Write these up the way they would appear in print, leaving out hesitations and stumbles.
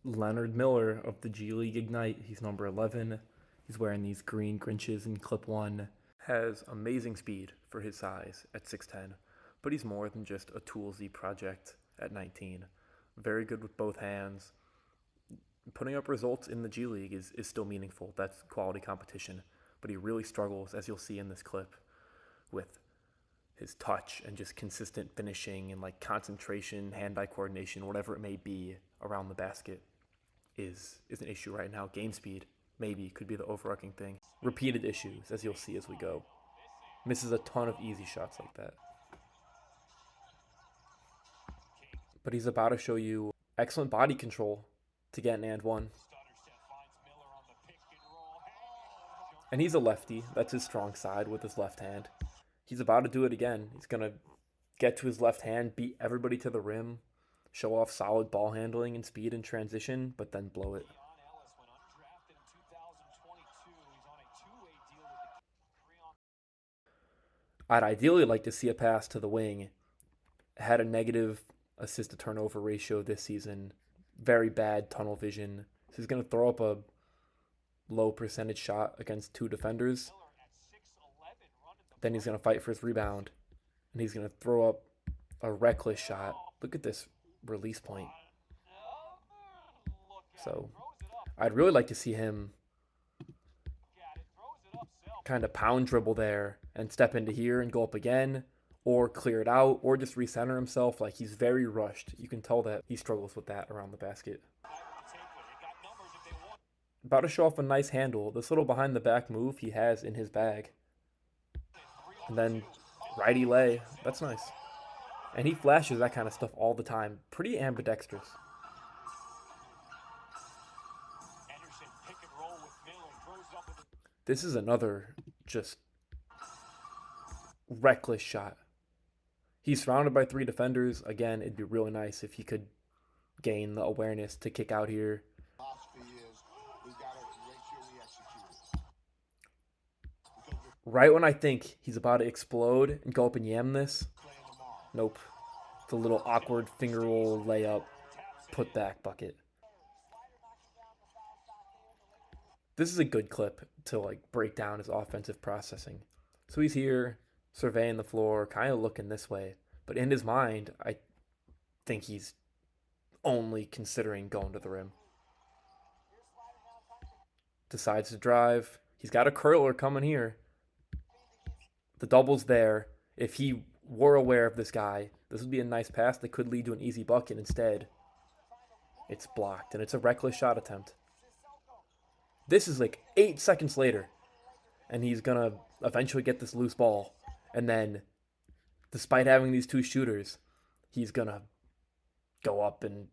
Leonard Miller of the G League Ignite. He's number 11. He's wearing these green Grinches in clip one. Has amazing speed for his size at 6'10, but he's more than just a toolsy project at 19. Very good with both hands. Putting up results in the G League is still meaningful. That's quality competition. But he really struggles, as you'll see in this clip, with his touch and just consistent finishing and like concentration, hand-eye coordination, whatever it may be around the basket is an issue right now. Game speed maybe could be the overarching thing. Repeated issues, as you'll see as we go. Misses a ton of easy shots like that. But he's about to show you excellent body control to get an and one. And he's a lefty. That's his strong side with his left hand. He's about to do it again. He's going to get to his left hand, beat everybody to the rim, show off solid ball handling and speed in transition, but then blow it. I'd ideally like to see a pass to the wing. Had a negative assist to turnover ratio this season. Very bad tunnel vision. So he's going to throw up a low percentage shot against two defenders. Then he's going to fight for his rebound. And he's going to throw up a reckless shot. Look at this release point. So I'd really like to see him kind of pound dribble there and step into here and go up again, or clear it out, or just recenter himself. Like, he's very rushed. You can tell that he struggles with that around the basket. About to show off a nice handle. This little behind the back move he has in his bag. And then righty lay. That's nice. And he flashes that kind of stuff all the time. Pretty ambidextrous. This is another just reckless shot. He's surrounded by three defenders. Again, it'd be really nice if he could gain the awareness to kick out here. Right when I think he's about to explode and go up and yam this, nope. It's a little awkward finger roll layup, put back bucket. This is a good clip to like break down his offensive processing. So he's here surveying the floor, kind of looking this way, but in his mind, I think he's only considering going to the rim. Decides to drive. He's got a curler coming here. The double's there. If he were aware of this guy, this would be a nice pass that could lead to an easy bucket. Instead, it's blocked, and it's a reckless shot attempt. This is like 8 seconds later, and he's going to eventually get this loose ball. And then, despite having these two shooters, he's going to go up and,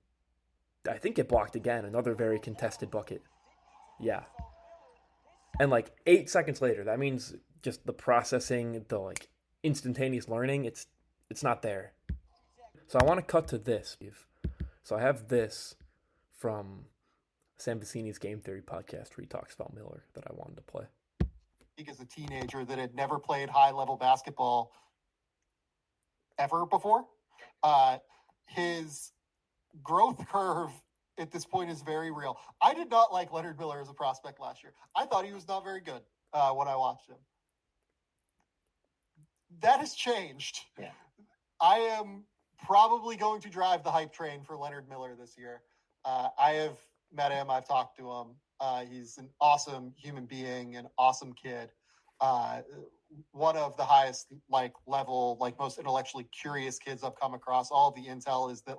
I think, get blocked again. Another very contested bucket. Yeah. And like 8 seconds later, that means just the processing, the like instantaneous learning, it's not there. So I want to cut to this. So I have this from Sam Vecini's Game Theory podcast where he talks about Miller that I wanted to play. As a teenager that had never played high-level basketball ever before, his growth curve at this point is very real. I did not like Leonard Miller as a prospect last year. I thought he was not very good when I watched him. That has changed. Yeah. I am probably going to drive the hype train for Leonard Miller this year. I have met him. I've talked to him. He's an awesome human being, an awesome kid. One of the highest level, most intellectually curious kids I've come across. All the intel is that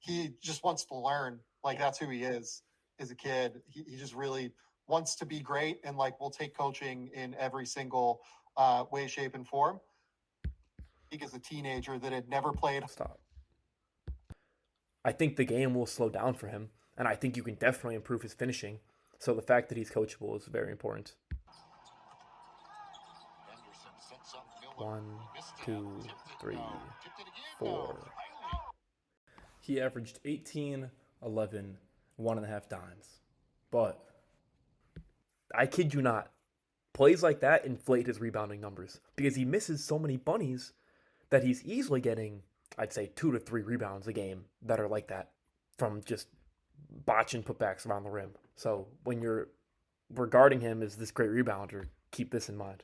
he just wants to learn. That's who he is as a kid. He just really wants to be great, and will take coaching in every single way, shape, and form. As a teenager that had never played. Stop. I think the game will slow down for him, and I think you can definitely improve his finishing. So the fact that he's coachable is very important. 1, 2, 3, 4. He averaged 18, 11, 1.5 dimes. But I kid you not, plays like that inflate his rebounding numbers because he misses so many bunnies that he's easily getting, I'd say, 2 to 3 rebounds a game that are like that from just botching putbacks around the rim. So when you're regarding him as this great rebounder, keep this in mind.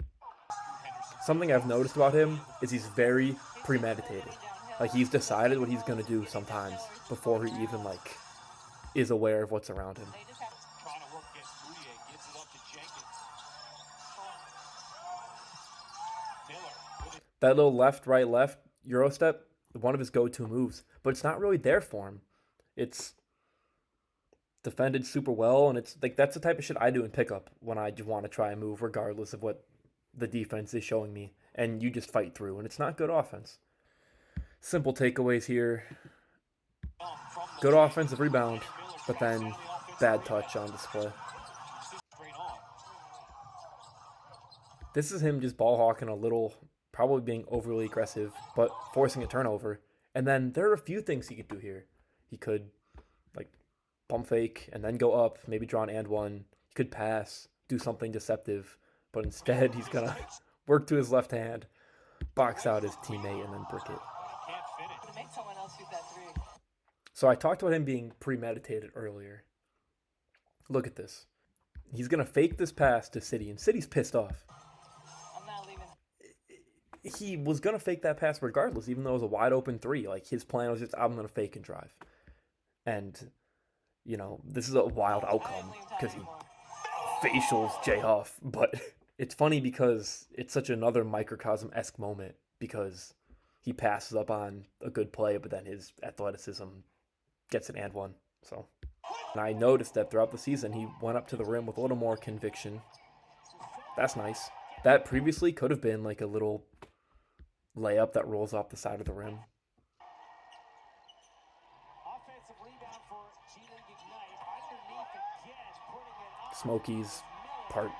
Something I've noticed about him is he's very premeditated. Like he's decided what he's gonna do sometimes before he even like is aware of what's around him. That little left, right, left Euro step, one of his go-to moves, but it's not really there for him. It's defended super well, and it's like that's the type of shit I do in pickup when I just want to try a move regardless of what the defense is showing me, and you just fight through, and it's not good offense. Simple takeaways here. Good offensive rebound, but then bad touch on display. This is him just ball hawking a little, probably being overly aggressive, but forcing a turnover. And then there are a few things he could do here. He could like pump fake and then go up, maybe draw an and one. He could pass, do something deceptive, but instead he's gonna work to his left hand, box out his teammate, and then brick it. So I talked about him being premeditated earlier. Look at this. He's gonna fake this pass to City, and City's pissed off. He was gonna fake that pass regardless, even though it was a wide open three. Like his plan was just, I'm gonna fake and drive. And this is a wild outcome because he facials Jay Huff, but it's funny because it's such another microcosm-esque moment because he passes up on a good play, but then his athleticism gets an and one. So, and I noticed that throughout the season he went up to the rim with a little more conviction. That's nice. That previously could have been like a little layup that rolls off the side of the rim. Smokies, part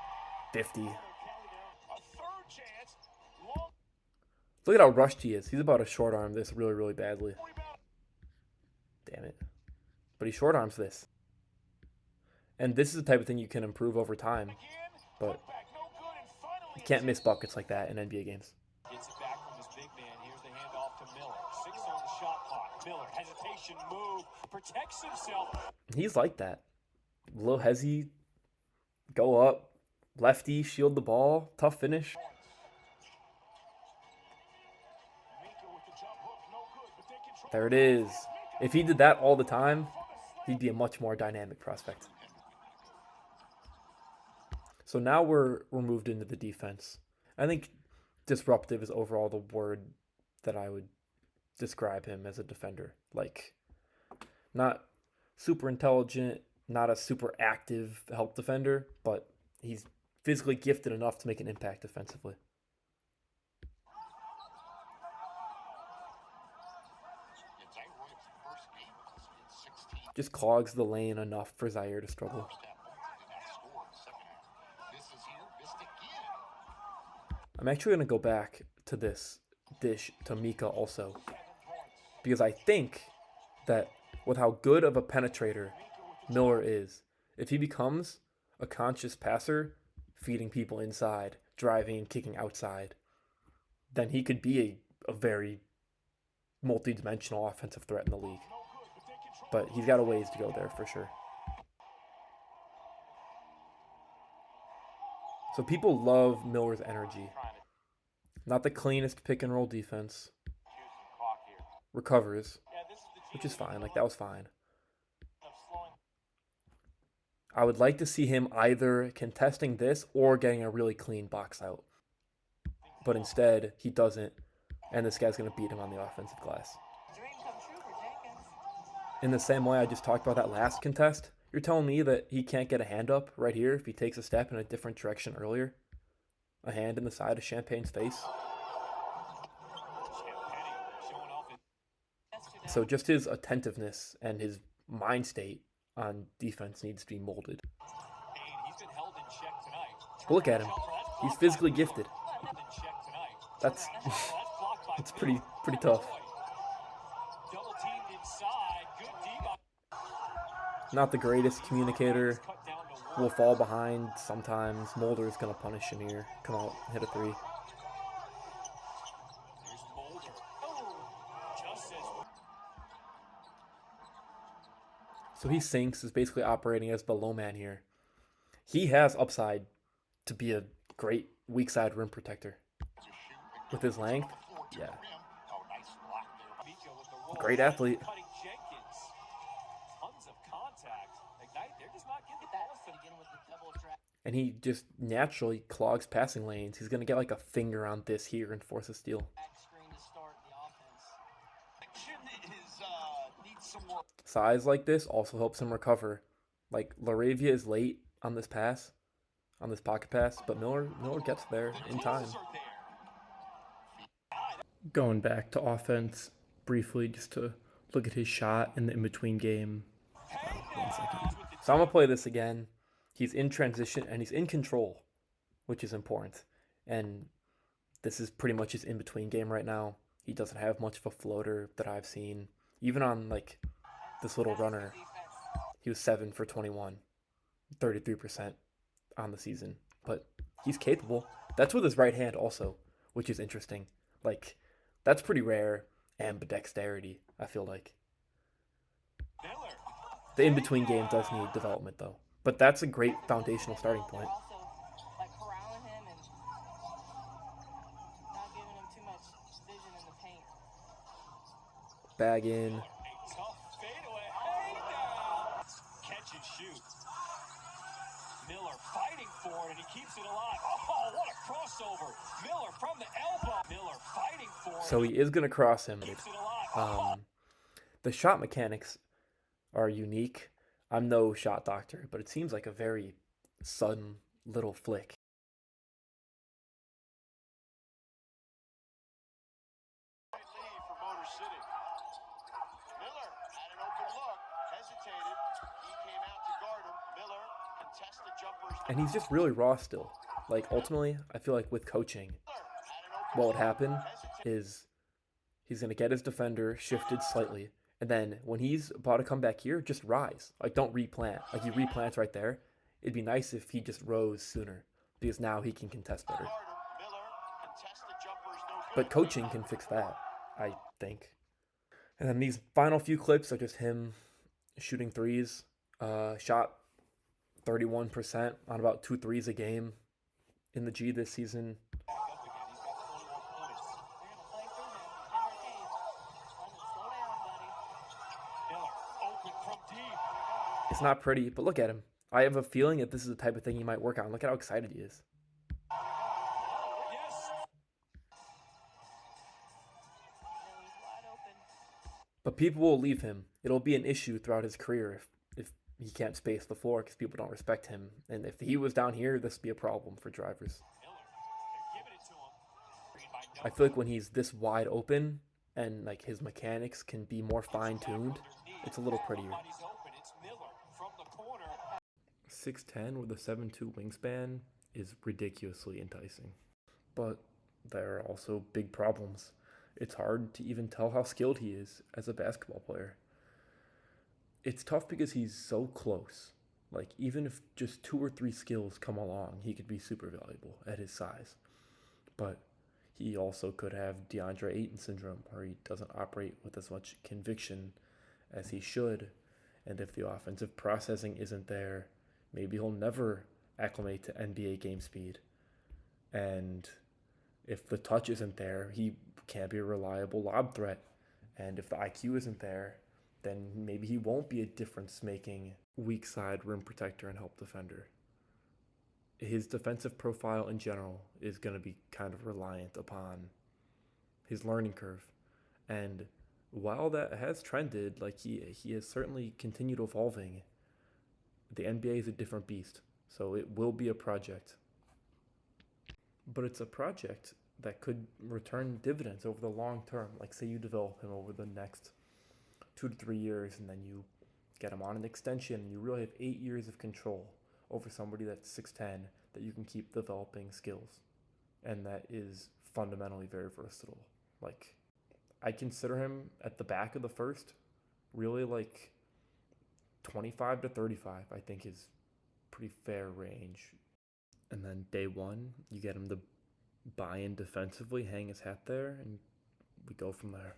50. Look at how rushed he is. He's about to short arm this really, really badly. Damn it. But he short arms this. And this is the type of thing you can improve over time. But you can't miss buckets like that in NBA games. Gets it back from his big man. Here's the handoff to Miller. 6 on the shot clock. Miller, hesitation move, protects himself. He's like that. A little hezzy, go up, lefty, shield the ball, tough finish. There it is. If he did that all the time, he'd be a much more dynamic prospect. So now we're moved into the defense. I think disruptive is overall the word that I would describe him as a defender. Like, not super intelligent, not a super active help defender, but he's physically gifted enough to make an impact defensively. Just clogs the lane enough for Zaire to struggle. I'm actually going to go back to this dish to Mika also, because I think that with how good of a penetrator Miller is, if he becomes a conscious passer, feeding people inside, driving and kicking outside, then he could be a very multi-dimensional offensive threat in the league. But he's got a ways to go there for sure. So people love Miller's energy. Not the cleanest pick and roll defense. Recovers, which is fine. Like, that was fine. I would like to see him either contesting this or getting a really clean box out. But instead, he doesn't, and this guy's going to beat him on the offensive glass. In the same way I just talked about that last contest, you're telling me that he can't get a hand up right here if he takes a step in a different direction earlier? A hand in the side of Champagne's face? So just his attentiveness and his mind state on defense needs to be molded. But look at him. He's physically gifted. That's it's pretty tough. Not the greatest communicator. Will fall behind sometimes. Mulder's going to punish him here. Come out, hit a three. So So he sinks, is basically operating as the low man here. He has upside to be a great weak side rim protector. With his length, yeah. Great athlete. And he just naturally clogs passing lanes. He's going to get like a finger on this here and force a steal. Size like this also helps him recover. Like Laravia is late on this pass, on this pocket pass, but Miller gets there in time. Going back to offense briefly, just to look at his shot in the in-between game. 1 second. So I'm gonna play this again. He's in transition and he's in control, which is important. And this is pretty much his in-between game right now. He doesn't have much of a floater that I've seen. Even on like this little runner, he was 7 for 21, 33% on the season. But he's capable. That's with his right hand also, which is interesting. Like, that's pretty rare. Ambidexterity, I feel like. The in-between game does need development, though. But that's a great foundational starting point. Bag in. Catch and shoot. Miller fighting for it, and he keeps it alive. Oh, what a crossover. Miller from the elbow. Miller fighting for it. So he is going to cross him. The shot mechanics are unique. I'm no shot doctor, but it seems like a very sudden little flick. And he's just really raw still. Like, ultimately, I feel like with coaching, what would happen is he's going to get his defender shifted slightly. And then when he's about to come back here, just rise. Like, don't replant. Like, he replants right there. It'd be nice if he just rose sooner, because now he can contest better. But coaching can fix that, I think. And then these final few clips are just him shooting threes. Shot 31% on about 2 threes a game in the G this season. It's not pretty, but look at him. I have a feeling that this is the type of thing he might work on. Look at how excited he is. But people will leave him. It'll be an issue throughout his career if he can't space the floor because people don't respect him. And if he was down here, this would be a problem for drivers. I feel like when he's this wide open and like his mechanics can be more fine-tuned, it's a little prettier. 6'10" with a 7'2" wingspan is ridiculously enticing. But there are also big problems. It's hard to even tell how skilled he is as a basketball player. It's tough because he's so close. Like, even if just 2 or 3 skills come along, he could be super valuable at his size. But he also could have DeAndre Ayton syndrome, where he doesn't operate with as much conviction as he should. And if the offensive processing isn't there, maybe he'll never acclimate to NBA game speed. And if the touch isn't there, he can't be a reliable lob threat. And if the IQ isn't there, then maybe he won't be a difference-making weak side rim protector and help defender. His defensive profile in general is going to be kind of reliant upon his learning curve. And while that has trended, like he has certainly continued evolving, the NBA is a different beast. So it will be a project. But it's a project that could return dividends over the long term. Like, say you develop him over the next 2 to 3 years, and then you get him on an extension, and you really have 8 years of control over somebody that's 6'10", that you can keep developing skills. And that is fundamentally very versatile. Like, I consider him at the back of the first, really like 25 to 35, I think is pretty fair range. And then day one, you get him to buy in defensively, hang his hat there, and we go from there.